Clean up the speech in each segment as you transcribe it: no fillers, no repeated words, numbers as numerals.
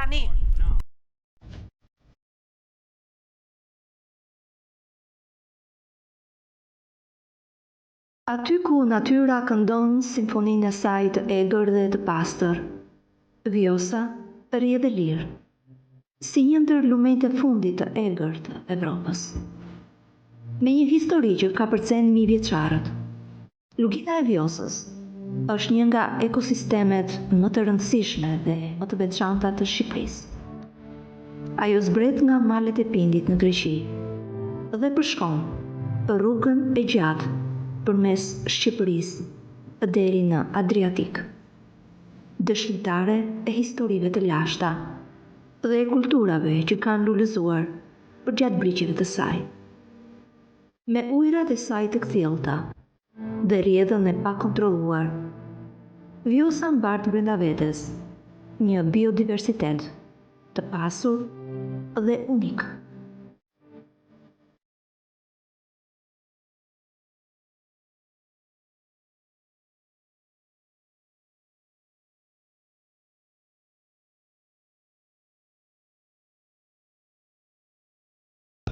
tani. Aty ku natyra këndon simfoninë e saj të egër dhe të pastër, Vjosa rrjedh e lirë, si një ndër lumenjtë e fundit të egër të Evropës. Me një histori që ka përcen mijëvjeçarët, lugina e Vjosës është një nga ekosistemet më të rëndësishme dhe më të veçanta të Shqipërisë. Ajo zbret nga malet e Pindit në Greqi dhe përshkon rrugën e gjatë përmes Shqipërisë deri në Adriatik, dëshmitare e historive të lashta dhe e kulturave që kanë lullëzuar përgjatë briqeve të saj. Me ujërat e saj të kthjellta dhe rrjedhën e pakontrolluar, Vjosa mbart brenda vetes një biodiversitet të pasur dhe unik.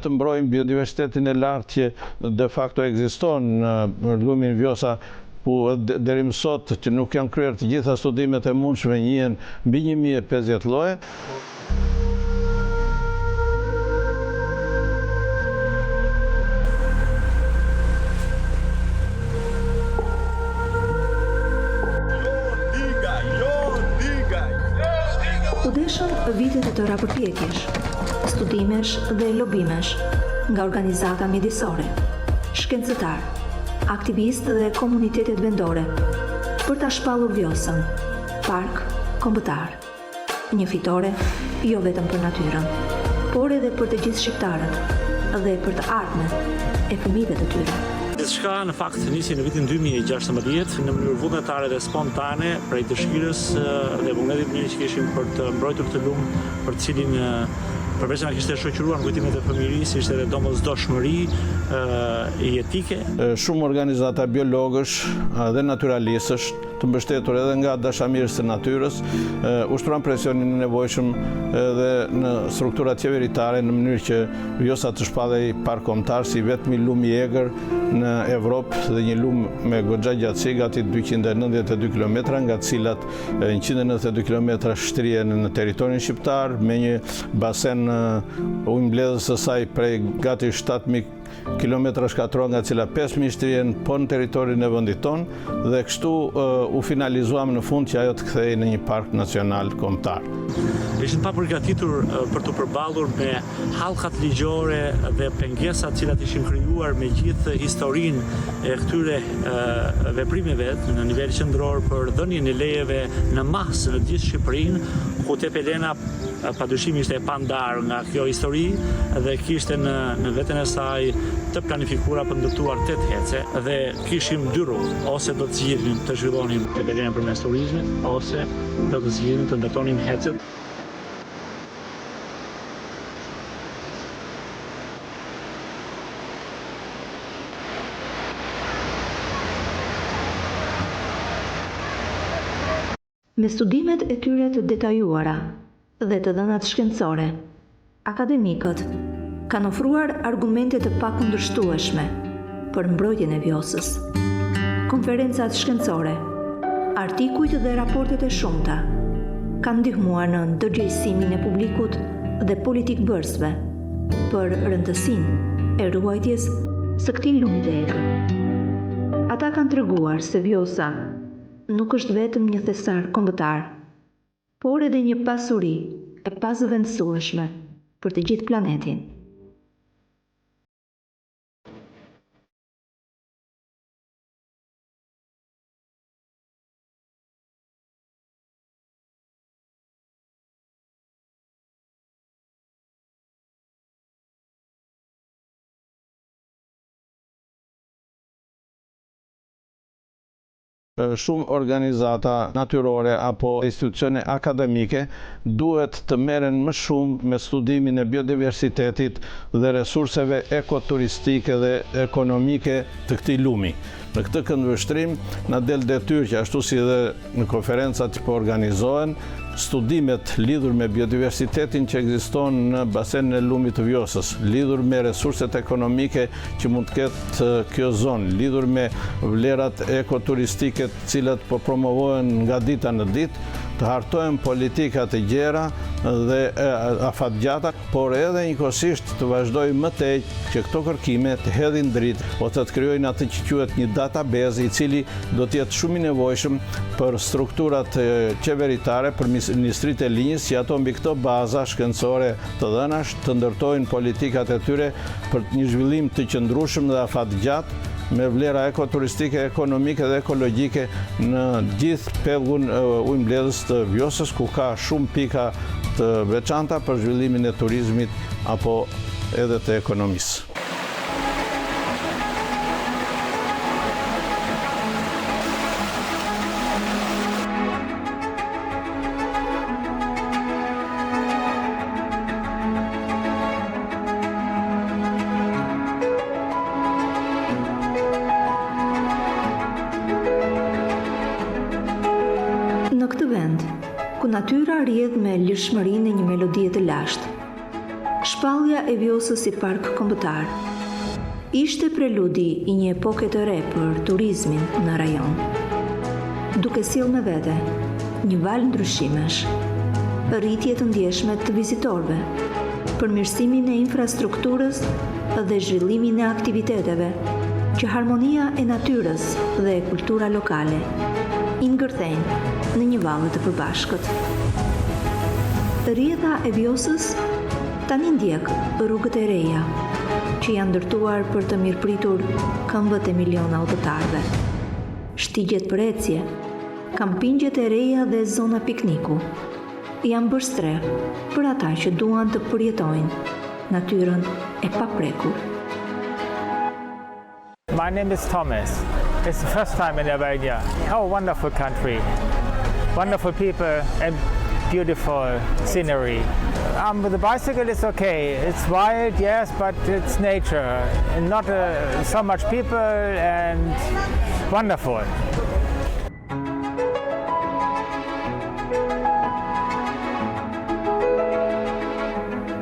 Të mbrojmë biodiversitetin e lartë që de facto ekziston në lumin Vjosa, ku deri më sot që nuk janë kryer të gjitha studimet e mundshme, njihen mbi 1050 lloje. U deshën vitet e tëra përpjekjesh, studimesh dhe lobimesh nga organizata mjedisore, shkencëtar, aktivistë dhe komunitetet vendore për ta shpallur Vjosën, park kombëtar. Një fitore jo vetëm për natyrën, por edhe për të gjithë shqiptarët dhe për të ardhmen e fëmijëve të tyre. Gjithçka në fakt nisi në vitin 2016 në mënyrë vullnetare dhe spontane prej dëshirës dhe vullnetit mirë që kishim për të mbrojtur këtë lum, për të cilin përveç se na kishte shoqëruar në kujtimet e fëmijërisë, ishte edhe domosdoshmëri jetike. Shumë organizata biologësh dhe naturalistësh të mbështetur edhe nga dashamirës të natyrës ushtruan presionin e nevojshëm edhe në strukturat qeveritare në mënyrë që Vjosa të shpallej park kombëtar si vetmi lum i egër në Evropë dhe një lum me goxha gjatësi gati 292 km, nga të cilat 192 km shtrihen në territorin shqiptar me një basen ujëmbledhës së saj prej gati 7.000 kilometra shkatror, nga cila 5.000 shtrihen po në territorin e vendit ton, dhe kështu u finalizuam në fund që ajo të kthehej në një park nacional kombëtar. Ishin pa përgatitur për të përballur me hallkat ligjore dhe pengesat cilat ishin krijuar me gjithë historinë e këtyre veprimeve në nivel qendror për dhënien e lejeve në masë në gjithë Shqipërinë, ku Tepelena padyshim ishte e pandar nga kjo histori dhe kishte në veten e saj të planifikuara për ndërtuar 8 hece dhe kishim dy rrugë, ose do të zgjidhnim të zhvillonim Tepelenën përmes turizmit, ose do të zgjidhnim të ndërtonim hecet. Me studimet e tyre të detajuara dhe të dhënat shkencore, akademikët kanë ofruar argumente të pakundërshtueshme për mbrojtjen e Vjosës. Konferencat shkencore, artikujt dhe raportet e shumta kanë ndihmuar në ndërgjegjësimin e publikut dhe politikbërësve për rëndësinë e ruajtjes së këtij lumi të egër. Ata kanë treguar se Vjosa nuk është vetëm një thesar kombëtar, por edhe një pasuri e pazëvendësueshme për të gjithë planetin. Shumë organizata natyrore apo institucione akademike duhet të merren më shumë me studimin e biodiversitetit dhe resurseve ekoturistike dhe ekonomike të këtij lumi. Në këtë këndvështrim na del detyrë që ashtu si dhe në konferencat që po organizohen, studimet lidhur me biodiversitetin që ekziston në basenin e lumit të Vjosës, lidhur me resurset ekonomike që mund të ketë kjo zonë, lidhur me vlerat ekoturistike të cilat po promovohen nga dita në ditë, të hartojnë politikat e gjera dhe afatgjata, por edhe njëkohësisht të vazhdoj më tej që këto kërkime të hedhin dritë ose të krijojnë atë që quhet një database i cili do të jetë shumë i nevojshëm për strukturat qeveritare, për ministritë e linjës, që ato mbi këto baza shkencore të dhënash të ndërtojnë politikat e tyre për një zhvillim të qëndrueshëm dhe afatgjat me vlera ekoturistike, ekonomike dhe ekologjike në gjithë pellgun ujëmbledhës të Vjosës, ku ka shumë pika të veçanta për zhvillimin e turizmit apo edhe të ekonomisë. Në këtë vend, ku natyra rrjedh me lirshmërinë e një melodie të lashtë, shpallja e Vjosës si park kombëtar ishte preludi i një epoke të re për turizmin në rajon, duke sjellë me vete një val ndryshimesh, rritje të ndjeshme të vizitorëve, përmirësimin e infrastrukturës dhe zhvillimin e aktiviteteve që harmonia e natyrës dhe kultura lokale i ngërthejnë në një valë të përbashkët. Rrjedha e Vjosës tani ndjek rrugët e reja, që janë ndërtuar për të mirëpritur këmbët e miliona udhëtarëve. Shtigjet për ecje, kampingjet e reja dhe zona pikniku janë bërë streh për ata që duan të përjetojnë natyrën e paprekur. My name is Thomas. It's the first time in Albania. Oh, wonderful country. Wonderful people and beautiful scenery. With the bicycle it's okay. It's wild, yes, but it's nature. And not so much people and wonderful.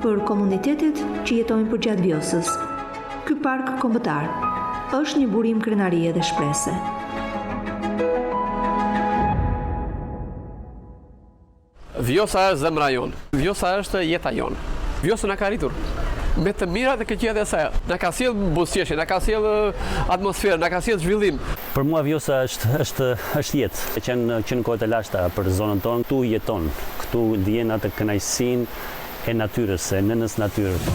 Për komunitetet që jetojnë përgjatë Vjosës, ky park kombëtar është një burim krenarie dhe shprese. Vjosa është zemra jonë. Vjosa është jeta jonë. Vjosa na ka rritur me të mirat e këqijat e saj. Na ka sjellë buzëqeshje, na ka sjellë atmosferë, na ka sjellë zhvillim. Për mua Vjosa është jetë. Që në kohët e lashta për zonën tonë, këtu jeton. Këtu ndjen atë kënaqësinë e natyrës, e nënës natyrës.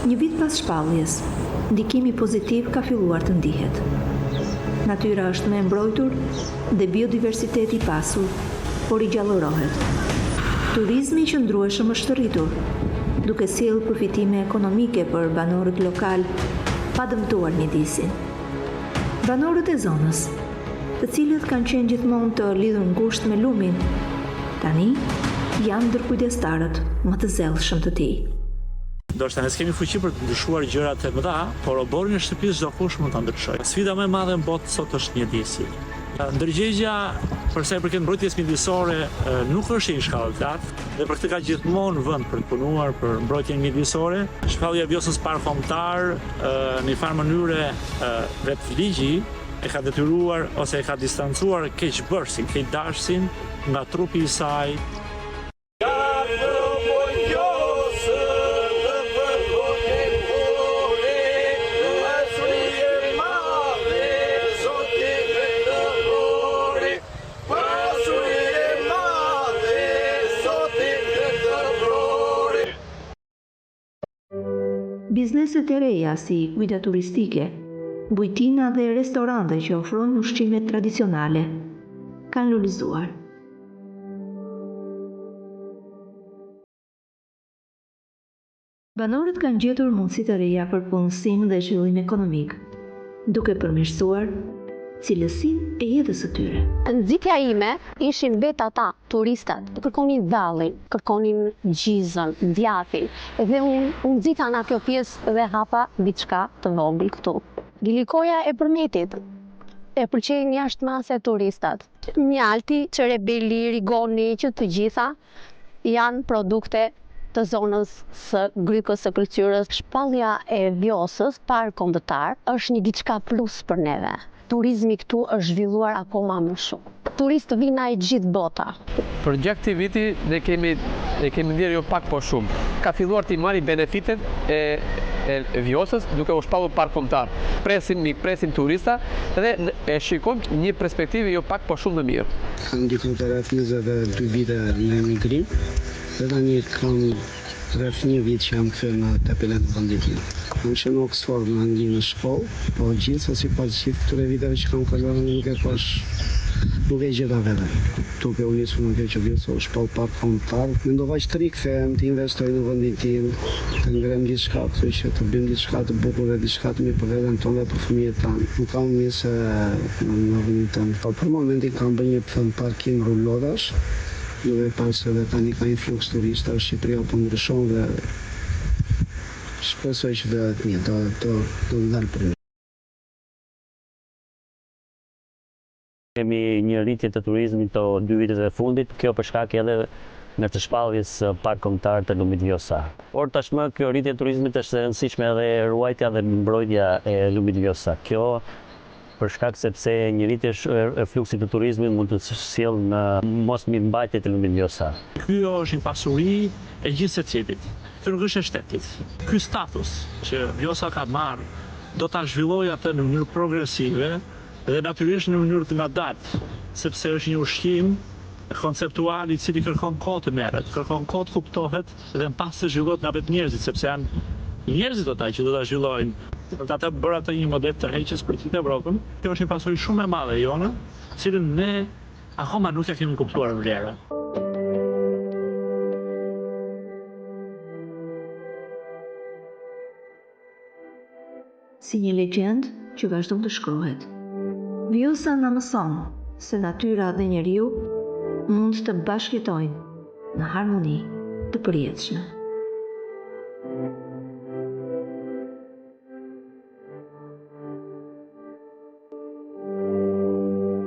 Një vit pas shpalljes, ndikimi pozitiv ka filluar të ndihet. Natyra është më e mbrojtur dhe biodiversiteti i pasur, por i gjallërohet. Turizmi i qëndrueshëm është rritur, duke sjellë përfitime ekonomike për banorët lokal, pa dëmtuar mjedisin. Banorët e zonës, të cilët kanë qenë gjithmonë të lidhur ngushtë me lumin, tani janë ndër kujdestarët më të zellshëm të tij. Ndoshta ne s'kemi fuqi për të ndryshuar gjërat e mëdha, por oborin e shtëpisë çdo kush mund ta ndryshojë. Sfida më e madhe në botë sot është mjedisi. Ndërgjegja për sa i përket mbrojtjes mjedisore nuk është një shkallë të lartë dhe për këtë ka gjithmonë vend për të punuar për mbrojtjen mjedisore. Shpallja e Vjosës park kombëtar në një farë mënyre vetë ligji e ka detyruar ose e ka distancuar keqbërësin, keqdashësin nga trupi i saj. Bizneset e reja si guida turistike, bujtina dhe restorante që ofrojnë ushqime tradicionale kanë lulëzuar. Banorët kanë gjetur mundësi të reja për punësim dhe zhvillim ekonomik, duke përmirësuar cilësinë e jetës së tyre. Nxitja ime ishin vetë ata turistat, kërkonin dhallin, kërkonin gjizën, djathtin, dhe unë nxita nga kjo pjesë dhe hapa diçka të vogël këtu. Glikoja e përmetit, e pëlqejnë jashtë mase turistat. Mjalti, çerebeli, rigoni, që të gjitha janë produkte të zonës së Grykës së Këlqyrës. Shpallja e Vjosës, park kombëtar, është një diçka plus për neve. Turizmi këtu është zhvilluar akoma më shumë. Turistë vinë nga e gjithë bota. Për gjatë këtij viti ne kemi ndjerë jo pak po shumë. Ka filluar të marrë benefitet e Vjosës duke u shpallur park kombëtar. Presin turista dhe e shikojmë një perspektivë jo pak po shumë më mirë. Kam diku të rreth 22 vite në emigrim, dhe tani kam rreth 1 vit që jam kthyer në tapelet në vendin tim. Kam qenë në Oxford në Angli në shkollë, po gjithsesi pas gjithë këtyre viteve që kam kaluar nuk e gjeta veten. Duke u nisur në kjo që vjen sot shpall park kombëtar, mendova që të rikthehem, të investoj në vendin tim, të ngrem diçka, kështu që të bëjmë diçka të bukur dhe diçka të mirë për veten tonë dhe për fëmijët tanë. Nuk kam nisë në vendin tim. Po për momentin kam bërë një parkim rullodash, duke parë se dhe tani ka influks turista, Shqipëria po ndryshon dhe shpresoj që bëhet mirë, do ndalë për mirë. Kemi një rritje të turizmit të 2 vitet e fundit, kjo për shkak edhe në të shpalljes park kombëtar të lumit Vjosa. Por tashmë kjo rritje e turizmit është e rëndësishme edhe ruajtja dhe mbrojtja e lumit Vjosa. Kjo për shkak sepse një rritje e fluksit të turizmit mund të sjellë në mos mirëmbajtje të lumit Vjosa. Ky është një pasuri e gjithë secilit. Ky nuk është e shtetit. Ky status që Vjosa ka marrë do ta zhvillojë atë në mënyrë progresive dhe natyrisht në mënyrë të ngadaltë, sepse është një ushqim konceptual i cili kërkon kohë të merret, kërkon kohë të kuptohet dhe në pas të zhvillohet nga vetë njerëzit, sepse janë njerëzit ata që do ta zhvillojnë. Ata bërë atë një model të heqjes për të Evropën. Kjo është një pasuri shumë e madhe jona, cilën ne akoma nuk e kemi kuptuar vlerën. Si një legjend që vazhdon të shkruhet. Vjosa na mëson se natyra dhe njeriu mund të bashkëjetojnë në harmoni të përjetshme.